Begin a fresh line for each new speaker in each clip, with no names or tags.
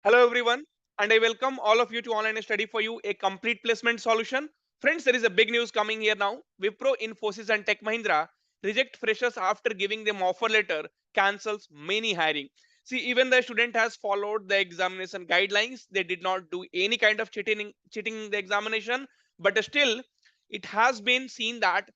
Hello everyone, and I welcome all of you to Online Study for You, a complete placement solution. Friends, there is a big news coming here now. Wipro, Infosys, and Tech Mahindra reject freshers after giving them offer letter, cancels many hiring. See, even the student has followed the examination guidelines. They did not do any kind of cheating in the examination, but still, it has been seen that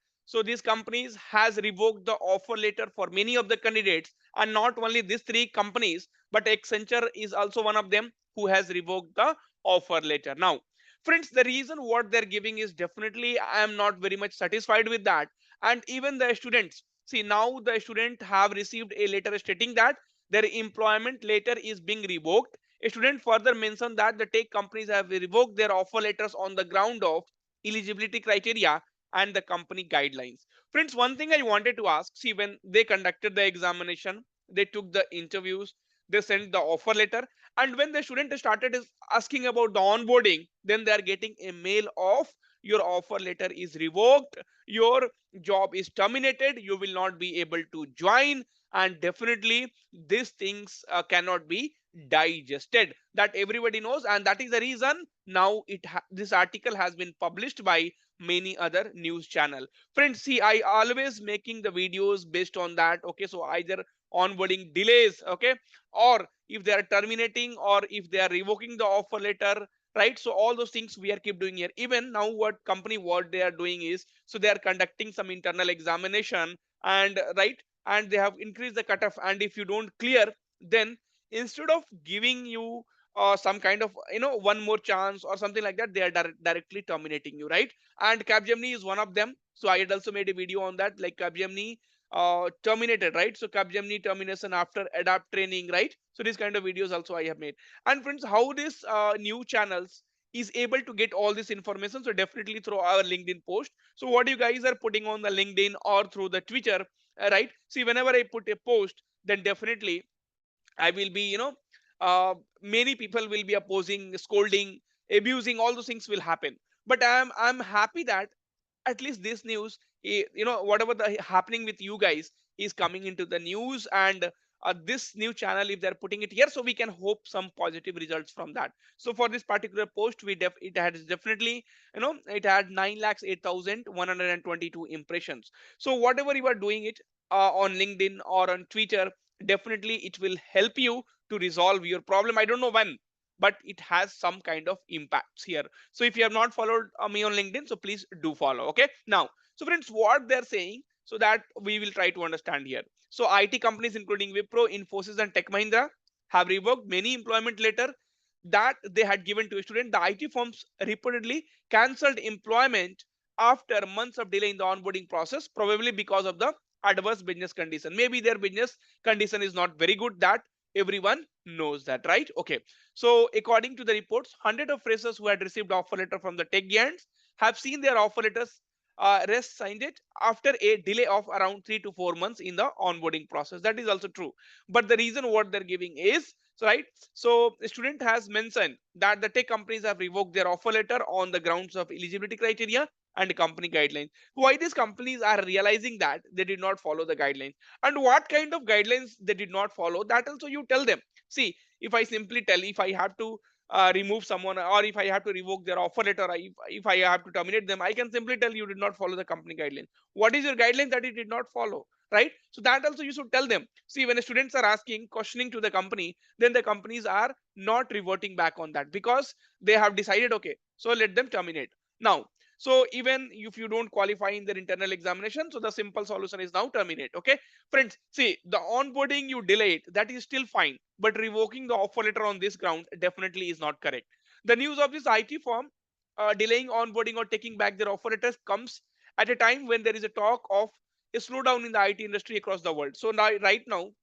these companies has revoked the offer letter for many of the candidates, and not only these three companies but Accenture is also one of them who has revoked the offer letter. Now, friends, the reason what they're giving is definitely I am not very much satisfied with that. And even the students, see now the student have received a letter stating that their employment letter is being revoked. A student further mentioned that the tech companies have revoked their offer letters on the ground of eligibility criteria and the company guidelines. Friends, one thing I wanted to ask, see, when they conducted the examination, they took the interviews, they sent the offer letter, and when the student started is asking about the onboarding, then they are getting a mail of your offer letter is revoked, your job is terminated, you will not be able to join. And definitely these things cannot be digested, that everybody knows, and that is the reason now this article has been published by many other news channel. Friends, see, I always making the videos based on that. Okay, so either onboarding delays, okay, or if they are terminating or if they are revoking the offer letter, right? So all those things we are keep doing here. Even now what they are doing is, so they are conducting some internal examination, and right, and they have increased the cutoff, and if you don't clear, then instead of giving you some kind of one more chance or something like that, they are directly terminating you, right? And Capgemini is one of them. So I had also made a video on that, like Capgemini terminated, right? So Capgemini termination after adapt training, right? So these kind of videos also I have made. And friends, how this new channels is able to get all this information? So definitely through our LinkedIn post. So what you guys are putting on the LinkedIn or through the Twitter, right? See, whenever I put a post, then definitely I will be, many people will be opposing, scolding, abusing. All those things will happen. But I'm happy that at least this news, whatever the happening with you guys is coming into the news, and this new channel, if they're putting it here, so we can hope some positive results from that. So for this particular post, it had definitely, it had 9,08,122 impressions. So whatever you are doing it on LinkedIn or on Twitter, definitely it will help you to resolve your problem. I don't know when, but it has some kind of impacts here. So if you have not followed me on LinkedIn, so please do follow. Okay, now, so friends, what they're saying, so that we will try to understand here. So IT companies including Wipro, Infosys, and Tech Mahindra have revoked many employment letter that they had given to a student. The IT firms reportedly cancelled employment after months of delay in the onboarding process, probably because of the adverse business condition. Maybe their business condition is not very good, that everyone knows that, right? Okay, so according to the reports, hundreds of freshers who had received offer letter from the tech giants have seen their offer letters rest signed it after a delay of around 3 to 4 months in the onboarding process. That is also true, but the reason what they're giving is, so right, so the student has mentioned that the tech companies have revoked their offer letter on the grounds of eligibility criteria and company guidelines. Why these companies are realizing that they did not follow the guidelines, and what kind of guidelines they did not follow, that also you tell them. See, if I simply tell, if I have to remove someone, or if I have to revoke their offer letter, if I have to terminate them, I can simply tell you did not follow the company guideline. What is your guideline that you did not follow, right? So that also you should tell them. See, when the students are asking, questioning to the company, then the companies are not reverting back on that, because they have decided, okay, so let them terminate now. So even if you don't qualify in their internal examination, so the simple solution is now terminate. Okay, friends, see, the onboarding you delayed, that is still fine, but revoking the offer letter on this ground definitely is not correct. The news of this IT firm delaying onboarding or taking back their offer letters comes at a time when there is a talk of a slowdown in the IT industry across the world. So now, right now,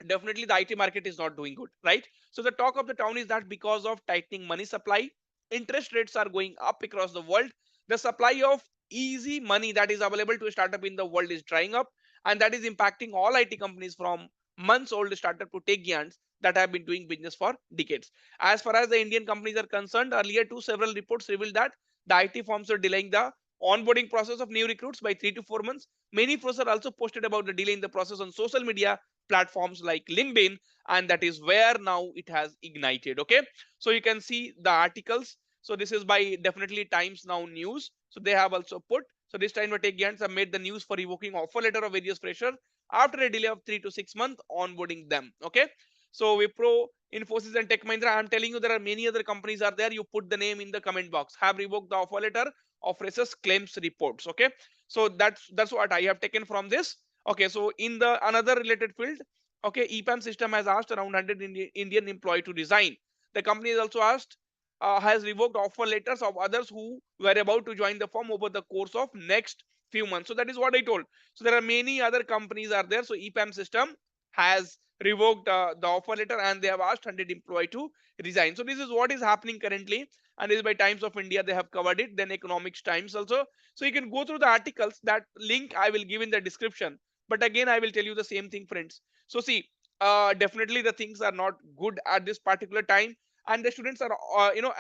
definitely the IT market is not doing good, right? So the talk of the town is that because of tightening money supply, interest rates are going up across the world. The supply of easy money that is available to a startup in the world is drying up, and that is impacting all IT companies from months old startup to tech giants that have been doing business for decades. As far as the Indian companies are concerned, earlier too several reports revealed that the IT firms are delaying the onboarding process of new recruits by 3 to 4 months. Many freshers also posted about the delay in the process on social media, platforms like LinkedIn, and that is where now it has ignited. Okay, so you can see the articles. So this is by definitely Times Now News. So they have also put, so this time Tech Giants have made the news for revoking offer letter of various freshers after a delay of 3 to 6 months onboarding them. Okay, so Wipro, Infosys, and Tech Mahindra. I'm telling you, there are many other companies are there. You put the name in the comment box. Have revoked the offer letter of freshers claims reports. Okay, so that's what I have taken from this. Okay, so in the another related field, okay, EPAM system has asked around 100 Indian employee to resign. The company has also asked, has revoked offer letters of others who were about to join the firm over the course of next few months. So that is what I told. So there are many other companies are there. So EPAM system has revoked the offer letter and they have asked 100 employee to resign. So this is what is happening currently, and this is by Times of India. They have covered it. Then Economics Times also. So you can go through the articles. That link I will give in the description. But again, I will tell you the same thing, friends. So see, definitely the things are not good at this particular time, and the students are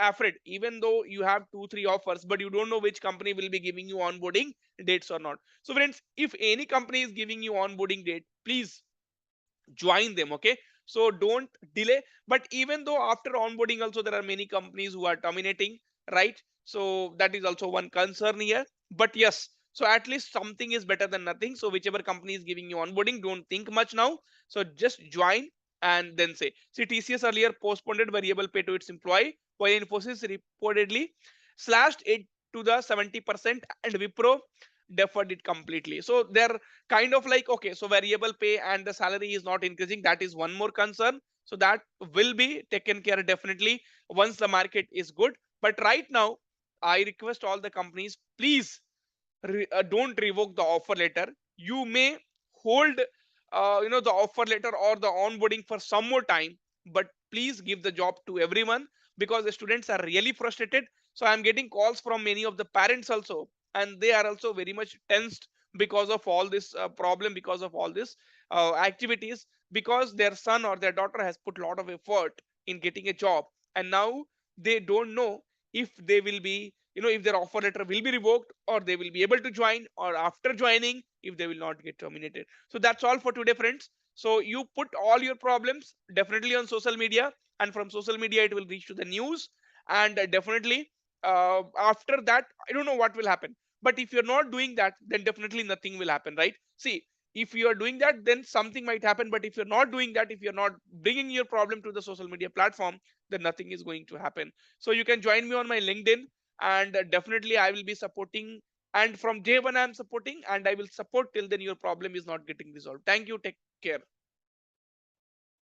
afraid, even though you have 2 3 offers, but you don't know which company will be giving you onboarding dates or not. So friends, if any company is giving you onboarding date, please join them. Okay, so don't delay. But even though after onboarding also there are many companies who are terminating, right? So that is also one concern here. But yes, so at least something is better than nothing. So whichever company is giving you onboarding, don't think much now. So just join and then say, see, TCS earlier postponed variable pay to its employee, while Infosys reportedly slashed it to the 70%, and Wipro deferred it completely. So they're kind of like, okay, so variable pay and the salary is not increasing. That is one more concern. So that will be taken care definitely once the market is good. But right now, I request all the companies, please don't revoke the offer letter. You may hold the offer letter or the onboarding for some more time, but please give the job to everyone, because the students are really frustrated. So I'm getting calls from many of the parents also, and they are also very much tensed because of all this problem, because of all this activities, because their son or their daughter has put a lot of effort in getting a job, and now they don't know if they will be, if their offer letter will be revoked, or they will be able to join, or after joining if they will not get terminated. So that's all for today, friends. So you put all your problems definitely on social media, and from social media it will reach to the news. And definitely after that, I don't know what will happen. But if you're not doing that, then definitely nothing will happen, right? See, if you are doing that, then something might happen. But if you're not doing that, if you're not bringing your problem to the social media platform, then nothing is going to happen. So you can join me on my LinkedIn, and definitely I will be supporting. And from day one, I'm supporting, and I will support till then your problem is not getting resolved. Thank you. Take care.